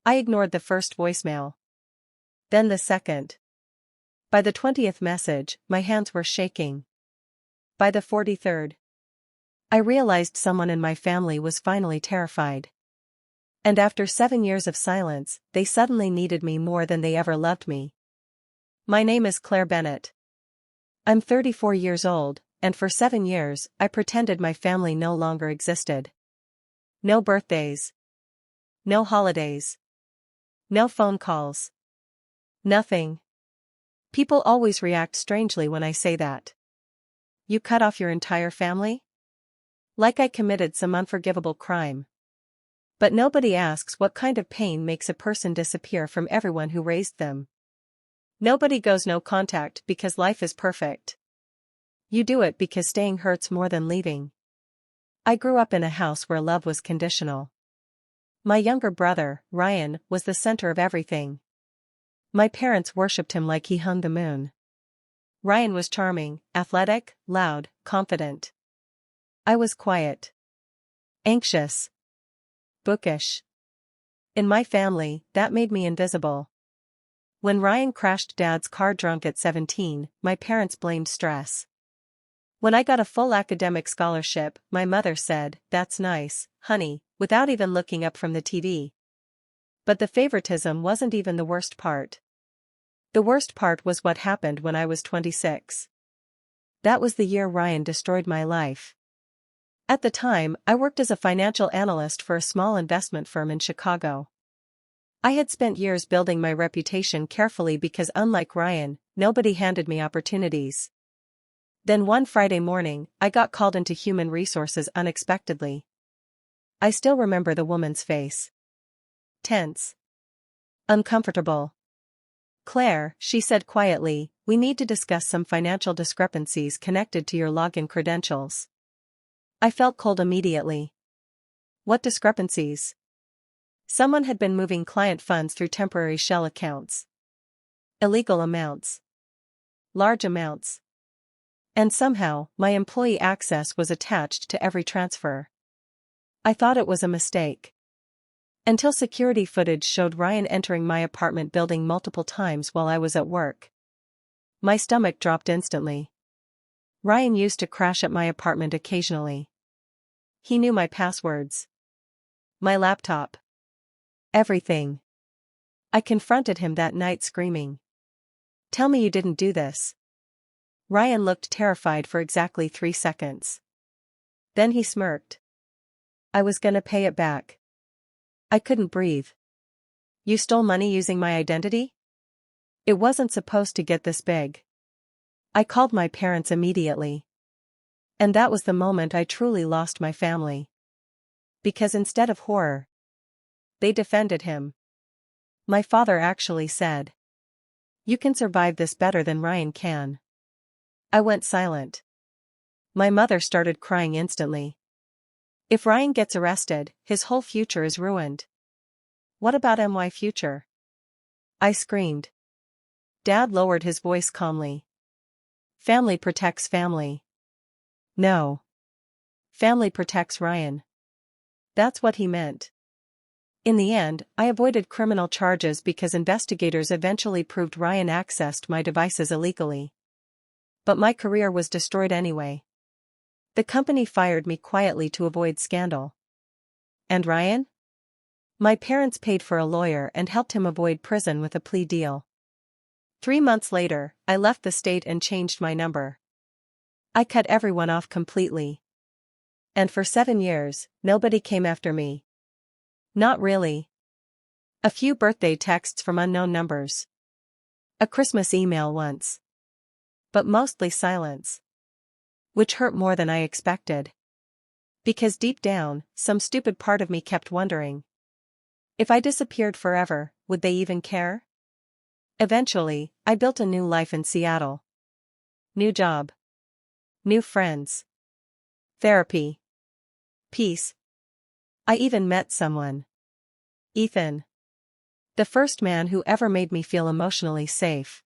I ignored the first voicemail. Then the second. By the 20th message, my hands were shaking. By the 43rd, I realized someone in my family was finally terrified. And after 7 years of silence, they suddenly needed me more than they ever loved me. My name is Claire Bennett. I'm 34 years old, and for 7 years, I pretended my family no longer existed. No birthdays. No holidays. No phone calls. Nothing. People always react strangely when I say that. You cut off your entire family? Like I committed some unforgivable crime. But nobody asks what kind of pain makes a person disappear from everyone who raised them. Nobody goes no contact because life is perfect. You do it because staying hurts more than leaving. I grew up in a house where love was conditional. My younger brother, Ryan, was the center of everything. My parents worshipped him like he hung the moon. Ryan was charming, athletic, loud, confident. I was quiet. Anxious. Bookish. In my family, that made me invisible. When Ryan crashed Dad's car drunk at 17, my parents blamed stress. When I got a full academic scholarship, my mother said, "That's nice, honey," without even looking up from the TV. But the favoritism wasn't even the worst part. The worst part was what happened when I was 26. That was the year Ryan destroyed my life. At the time, I worked as a financial analyst for a small investment firm in Chicago. I had spent years building my reputation carefully because, unlike Ryan, nobody handed me opportunities. Then one Friday morning, I got called into human resources unexpectedly. I still remember the woman's face. Tense. Uncomfortable. "Claire," she said quietly, "we need to discuss some financial discrepancies connected to your login credentials." I felt cold immediately. What discrepancies? Someone had been moving client funds through temporary shell accounts. Illegal amounts. Large amounts. And somehow, my employee access was attached to every transfer. I thought it was a mistake. Until security footage showed Ryan entering my apartment building multiple times while I was at work. My stomach dropped instantly. Ryan used to crash at my apartment occasionally. He knew my passwords. My laptop. Everything. I confronted him that night screaming, "Tell me you didn't do this." Ryan looked terrified for exactly 3 seconds. Then he smirked. "I was gonna pay it back." I couldn't breathe. "You stole money using my identity?" It wasn't supposed to get this big. I called my parents immediately. And that was the moment I truly lost my family. Because instead of horror, they defended him. My father actually said, "You can survive this better than Ryan can." I went silent. My mother started crying instantly. "If Ryan gets arrested, his whole future is ruined." "What about my future?" I screamed. Dad lowered his voice calmly. "Family protects family." "No. Family protects Ryan." That's what he meant. In the end, I avoided criminal charges because investigators eventually proved Ryan accessed my devices illegally. But my career was destroyed anyway. The company fired me quietly to avoid scandal. And Ryan? My parents paid for a lawyer and helped him avoid prison with a plea deal. 3 months later, I left the state and changed my number. I cut everyone off completely. And for 7 years, nobody came after me. Not really. A few birthday texts from unknown numbers. A Christmas email once. But mostly silence. Which hurt more than I expected. Because deep down, some stupid part of me kept wondering. If I disappeared forever, would they even care? Eventually, I built a new life in Seattle. New job. New friends. Therapy. Peace. I even met someone. Ethan. The first man who ever made me feel emotionally safe.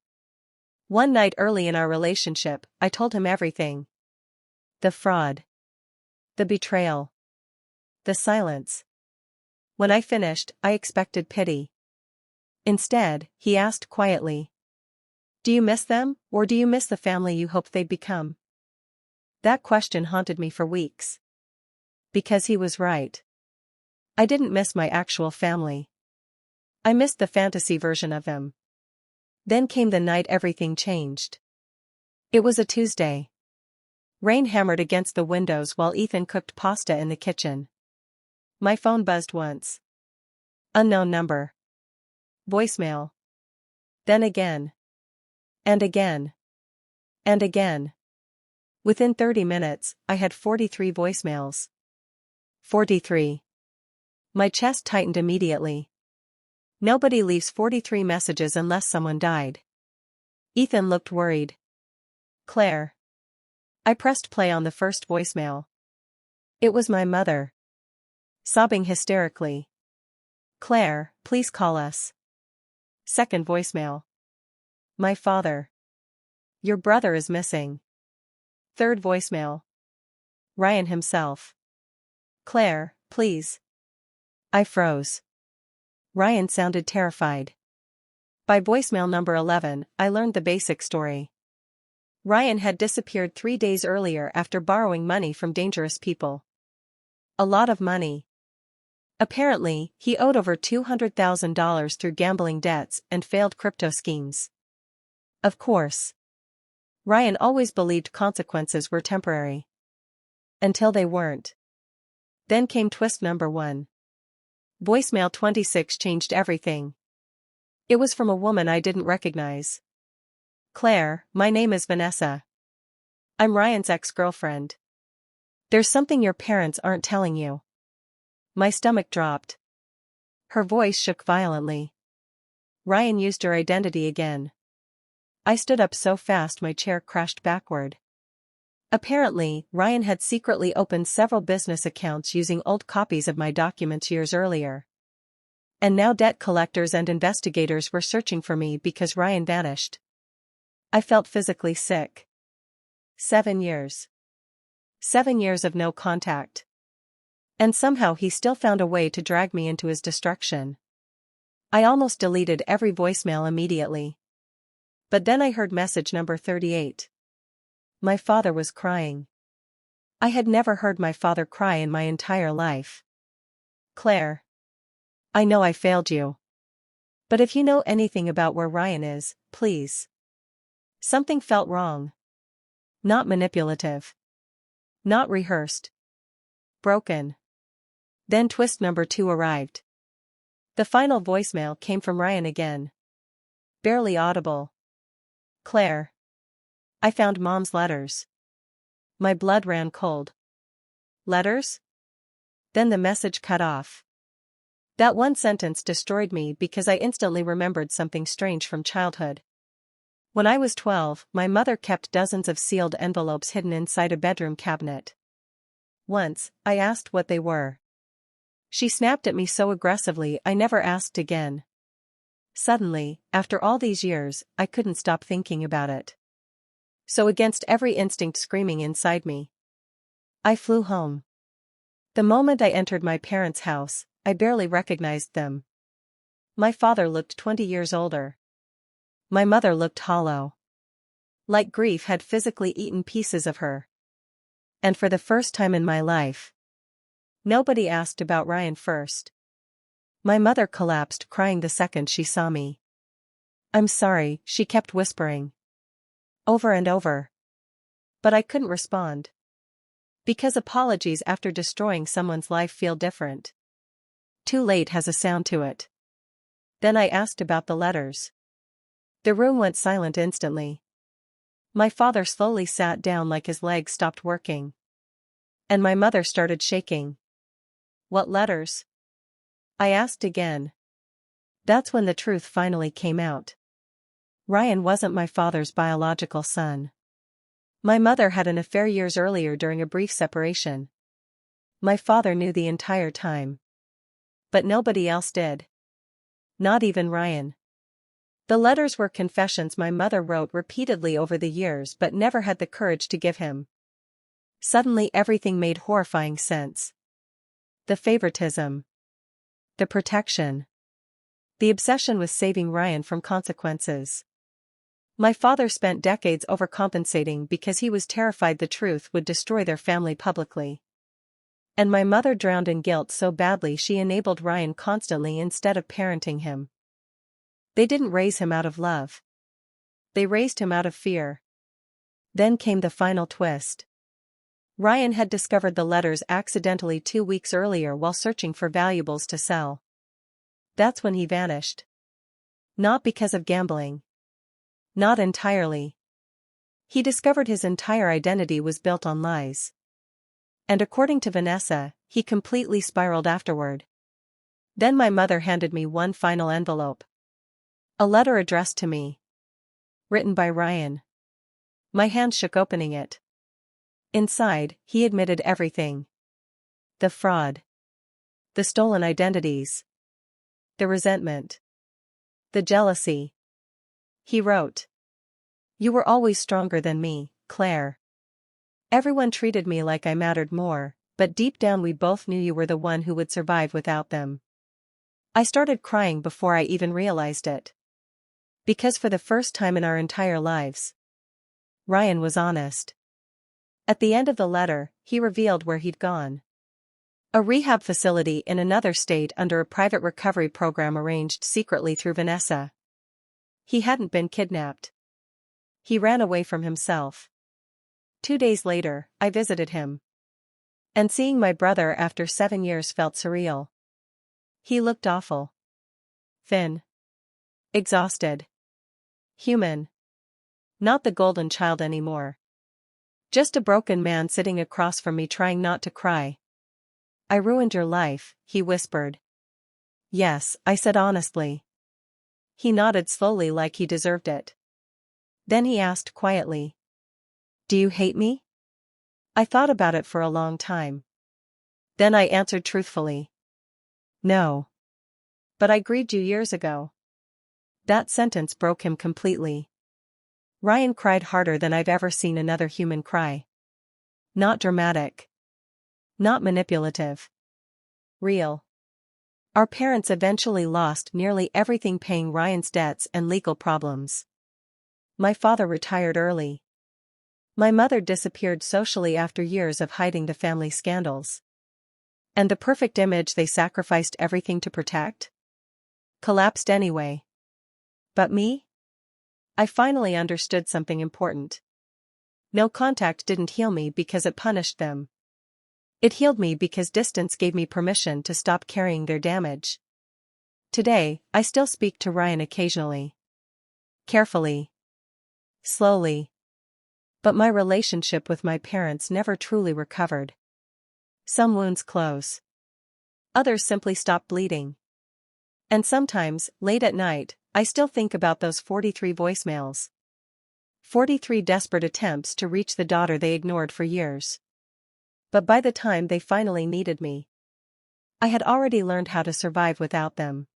One night early in our relationship, I told him everything. The fraud. The betrayal. The silence. When I finished, I expected pity. Instead, he asked quietly, "Do you miss them, or do you miss the family you hoped they'd become?" That question haunted me for weeks. Because he was right. I didn't miss my actual family. I missed the fantasy version of them. Then came the night everything changed. It was a Tuesday. Rain hammered against the windows while Ethan cooked pasta in the kitchen. My phone buzzed once. Unknown number. Voicemail. Then again. And again. And again. Within 30 minutes, I had 43 voicemails. 43. My chest tightened immediately. Nobody leaves 43 messages unless someone died. Ethan looked worried. "Claire." I pressed play on the first voicemail. It was my mother. Sobbing hysterically. "Claire, please call us." Second voicemail. "My father. Your brother is missing." Third voicemail. Ryan himself. "Claire, please." I froze. Ryan sounded terrified. By voicemail number 11, I learned the basic story. Ryan had disappeared 3 days earlier after borrowing money from dangerous people. A lot of money. Apparently, he owed over $200,000 through gambling debts and failed crypto schemes. Of course. Ryan always believed consequences were temporary. Until they weren't. Then came twist number 1. Voicemail 26 changed everything. It was from a woman I didn't recognize. "Claire, my name is Vanessa. I'm Ryan's ex-girlfriend. There's something your parents aren't telling you." My stomach dropped. Her voice shook violently. Ryan used her identity again. I stood up so fast my chair crashed backward. Apparently, Ryan had secretly opened several business accounts using old copies of my documents years earlier. And now debt collectors and investigators were searching for me because Ryan vanished. I felt physically sick. 7 years. 7 years of no contact. And somehow he still found a way to drag me into his destruction. I almost deleted every voicemail immediately. But then I heard message number 38. My father was crying. I had never heard my father cry in my entire life. "Claire. I know I failed you. But if you know anything about where Ryan is, please." Something felt wrong. Not manipulative. Not rehearsed. Broken. Then twist number 2 arrived. The final voicemail came from Ryan again. Barely audible. "Claire. I found Mom's letters." My blood ran cold. Letters? Then the message cut off. That one sentence destroyed me because I instantly remembered something strange from childhood. When I was 12, my mother kept dozens of sealed envelopes hidden inside a bedroom cabinet. Once, I asked what they were. She snapped at me so aggressively I never asked again. Suddenly, after all these years, I couldn't stop thinking about it. So against every instinct screaming inside me, I flew home. The moment I entered my parents' house, I barely recognized them. My father looked 20 years older. My mother looked hollow. Like grief had physically eaten pieces of her. And for the first time in my life, nobody asked about Ryan first. My mother collapsed crying the second she saw me. "I'm sorry," she kept whispering. Over and over. But I couldn't respond. Because apologies after destroying someone's life feel different. Too late has a sound to it. Then I asked about the letters. The room went silent instantly. My father slowly sat down like his legs stopped working. And my mother started shaking. "What letters?" I asked again. That's when the truth finally came out. Ryan wasn't my father's biological son. My mother had an affair years earlier during a brief separation. My father knew the entire time. But nobody else did. Not even Ryan. The letters were confessions my mother wrote repeatedly over the years but never had the courage to give him. Suddenly everything made horrifying sense. The favoritism. The protection. The obsession with saving Ryan from consequences. My father spent decades overcompensating because he was terrified the truth would destroy their family publicly. And my mother drowned in guilt so badly she enabled Ryan constantly instead of parenting him. They didn't raise him out of love. They raised him out of fear. Then came the final twist. Ryan had discovered the letters accidentally 2 weeks earlier while searching for valuables to sell. That's when he vanished. Not because of gambling. Not entirely. He discovered his entire identity was built on lies. And according to Vanessa, he completely spiraled afterward. Then my mother handed me one final envelope. A letter addressed to me. Written by Ryan. My hand shook opening it. Inside, he admitted everything. The fraud. The stolen identities. The resentment. The jealousy. He wrote. You were always stronger than me, Claire. Everyone treated me like I mattered more, but deep down we both knew you were the one who would survive without them. I started crying before I even realized it. Because for the first time in our entire lives, Ryan was honest. At the end of the letter, he revealed where he'd gone. A rehab facility in another state under a private recovery program arranged secretly through Vanessa. He hadn't been kidnapped. He ran away from himself. 2 days later, I visited him. And seeing my brother after 7 years felt surreal. He looked awful. Thin. Exhausted. Human. Not the golden child anymore. Just a broken man sitting across from me trying not to cry. I ruined your life, he whispered. Yes, I said honestly. He nodded slowly like he deserved it. Then he asked quietly. Do you hate me? I thought about it for a long time. Then I answered truthfully. No. But I grieved you years ago. That sentence broke him completely. Ryan cried harder than I've ever seen another human cry. Not dramatic. Not manipulative. Real. Our parents eventually lost nearly everything paying Ryan's debts and legal problems. My father retired early. My mother disappeared socially after years of hiding the family scandals. And the perfect image they sacrificed everything to protect? Collapsed anyway. But me? I finally understood something important. No contact didn't heal me because it punished them. It healed me because distance gave me permission to stop carrying their damage. Today, I still speak to Ryan occasionally. Carefully. Slowly. But my relationship with my parents never truly recovered. Some wounds close. Others simply stop bleeding. And sometimes, late at night, I still think about those 43 voicemails. 43 desperate attempts to reach the daughter they ignored for years. But by the time they finally needed me, I had already learned how to survive without them.